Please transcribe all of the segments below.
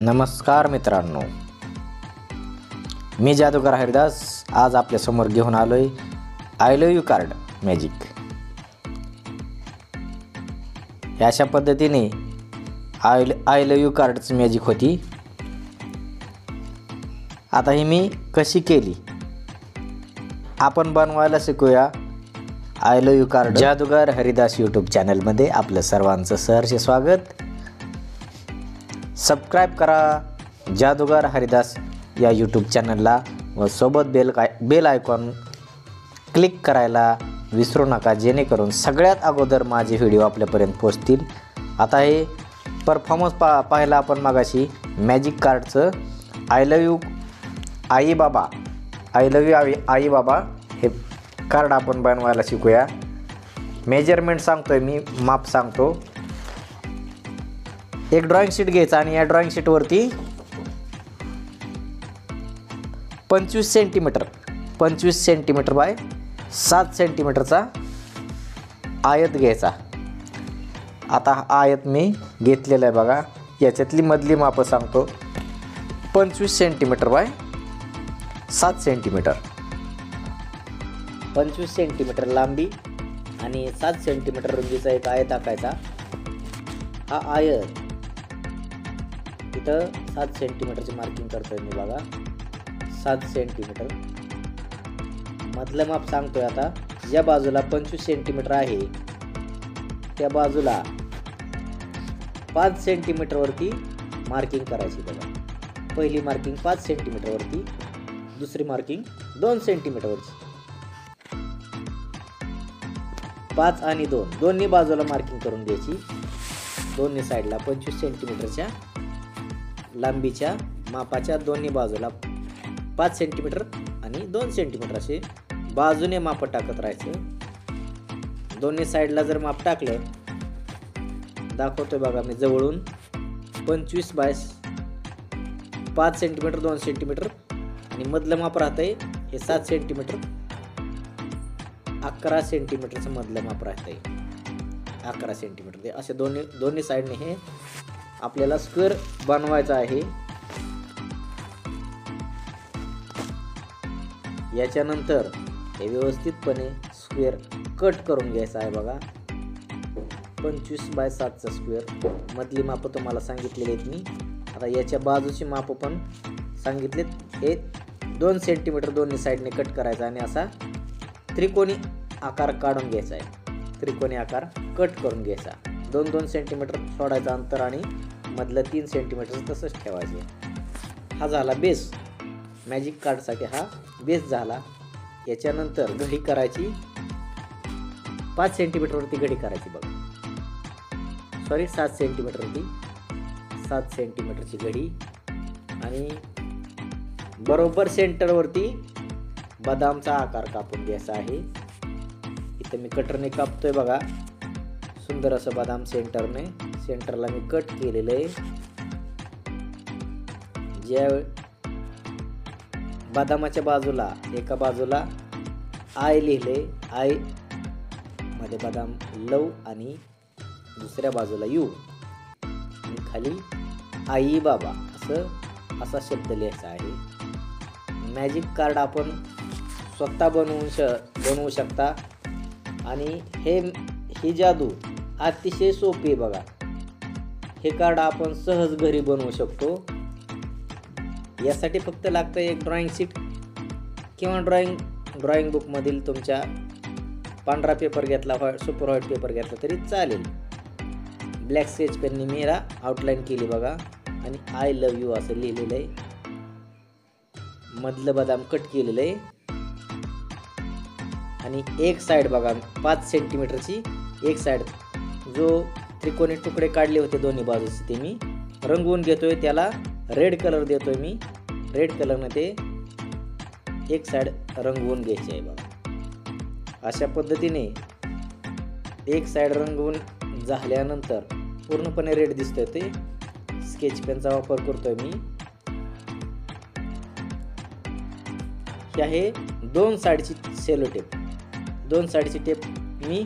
नमस्कार मित्रांनो, मी जादूगार हरिदास आज आपल्या समोर घेऊन आलोय I love you card magic. अशा पद्धतीने आय लव्ह यू कार्डची मॅजिक होती। आता ही मी कशी केली आपण बनवायला शिकूया। आय लव्ह यू कार्ड जादूगार हरिदास यूट्यूब चॅनलमध्ये आपलं सर्वांचं सहर्ष स्वागत। सबस्क्राईब करा जादूगार हरिदास या यूट्यूब चॅनलला व सोबत बेल आयकॉन क्लिक करायला विसरू नका, जेणेकरून सगळ्यात अगोदर माझे व्हिडिओ आपल्यापर्यंत पोहोचतील। आता हे परफॉर्मन्स पाहायला आपण मागाशी मॅजिक कार्डचं आय लव्ह यू आई बाबा आई बाबा हे कार्ड आपण बनवायला शिकूया। मेजरमेंट सांगतोय मी, माप सांगतो। एक ड्रॉइंग शीट घ्यायचा आणि या ड्रॉइंग शीटवरती 25 सेंटीमीटर बाय 7 सेंटीमीटरचा आयत घ्यायचा। आता हा आयत मी घेतलेला आहे बघा। याच्यातली मधली मापं सांगतो। 25 सेंटीमीटर बाय 7 सेंटीमीटर, 25 सेंटीमीटर लांबी आणि 7 सेंटीमीटर रुंदीचा एक आयत आखायचा। हा आयत इथं 7 सेंटीमीटरची मार्किंग करतोय मी बघा। 7 सेंटीमीटर मधलं माप सांगतोय। आता या बाजूला 25 सेंटीमीटर आहे, त्या बाजूला 5 सेंटीमीटर वरती मार्किंग करायची बघा। पहिली मार्किंग 5 सेंटीमीटर वरती, दुसरी मार्किंग 2 सेंटीमीटर वरची। 5 आणि 2 दोन्ही बाजूला मार्किंग करून द्यायची। दोन्ही साईडला 25 सेंटीमीटरच्या लांबीच्या मापाच्या दोन्ही बाजूला 5 सेंटीमीटर आणि 2 सेंटीमीटर असे बाजूने माप टाकत राहायचं। दोन्ही साईडला जर माप टाकलं, दाखवतोय बघा मी जवळून 25 बाय 5 सेंटीमीटर 2 सेंटीमीटर आणि मधलं माप राहतंय हे 7 सेंटीमीटर 11 सेंटीमीटरचं मधलं माप राहतंय 11 सेंटीमीटर। ते असे दोन्ही साईडने हे आपल्याला स्क्वेअर बनवायचा आहे। याच्यानंतर हे व्यवस्थितपणे स्क्वेअर कट करून घ्यायचा आहे बघा। 25 बाय 7चा स्क्वेअर मधली माप तुम्हाला सांगितलेली आहेत मी। आता याच्या बाजूची माप पण सांगितलेत। हे 2 सेंटीमीटर दोन्ही साईडने कट करायचा आणि असा त्रिकोणी आकार काढून घ्यायचा आहे। त्रिकोणी आकार कट करून घ्यायचा। 2-2 सेंटीमीटर सोडायचं अंतर आणि मधलं 3 सेंटीमीटर तसंच ठेवायचं। हा झाला बेस, मॅजिक कार्डसाठी हा बेस झाला। याच्यानंतर घडी करायची 5 सेंटीमीटरवरती घडी करायची बघा। सॉरी 7 सेंटीमीटरवरती 7 सेंटीमीटरची घडी आणि बरोबर सेंटरवरती बदामचा आकार कापून घ्यायचा आहे। इथं मी कटरने कापतोय बघा, सुंदर असं बदाम सेंटरला मी कट केलेलं आहे। ज्या बदामाच्या बाजूला एका बाजूला आय लिहिले, आय मध्ये बदाम लव आणि दुसऱ्या बाजूला यू आणि खाली आई बाबा असा शब्द लिहायचा आहे। मॅजिक कार्ड आपण स्वतः बनवू शकता आणि ही जादू अतिशय सोपी आहे बघा। हे कार्ड आपण सहज घरी बनवू शकतो। यासाठी फक्त लागतं एक ड्रॉइंग शीट किंवा ड्रॉइंग बुक मधील तुमच्या पांढरा पेपर घेतला, सुपर व्हाईट पेपर घेतला तरी चालेल। ब्लॅक स्केच पेनने मी याला आउटलाईन केली बघा आणि आय लव्ह यू असं लिहिलेलं आहे। मधलं बदाम कट केलेलं आहे आणि एक साईड बघा 5 सेंटीमीटरची एक साईड जो त्रिकोणी तुकडे काढले होते दोन्ही बाजूचे ते मी रंगवून घेतोय। त्याला रेड कलर देतोय मी। रेड कलरने ते एक साईड रंगवून घ्यायची आहे बघा। अशा पद्धतीने एक साईड रंगवून झाल्यानंतर पूर्णपणे रेड दिसतोय ते स्केच पेनचा वापर करतोय मी। ही आहे 2 साईडची सेलो टेप। 2 साईडची टेप मी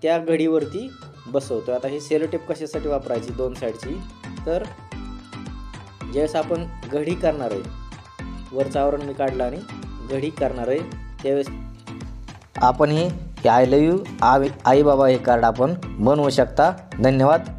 त्या घडीवरती बसवतो। आता ही सेलो टेप कशासाठी वापरायची 2 साईडची, तर ज्यावेळेस आपण घडी करणार आहे, वरचं आवरण मी काढलं आणि घडी करणार आहे, त्यावेळेस आपण हे आय लव्ह यू आई बाबा हे कार्ड आपण बनवू शकता. धन्यवाद.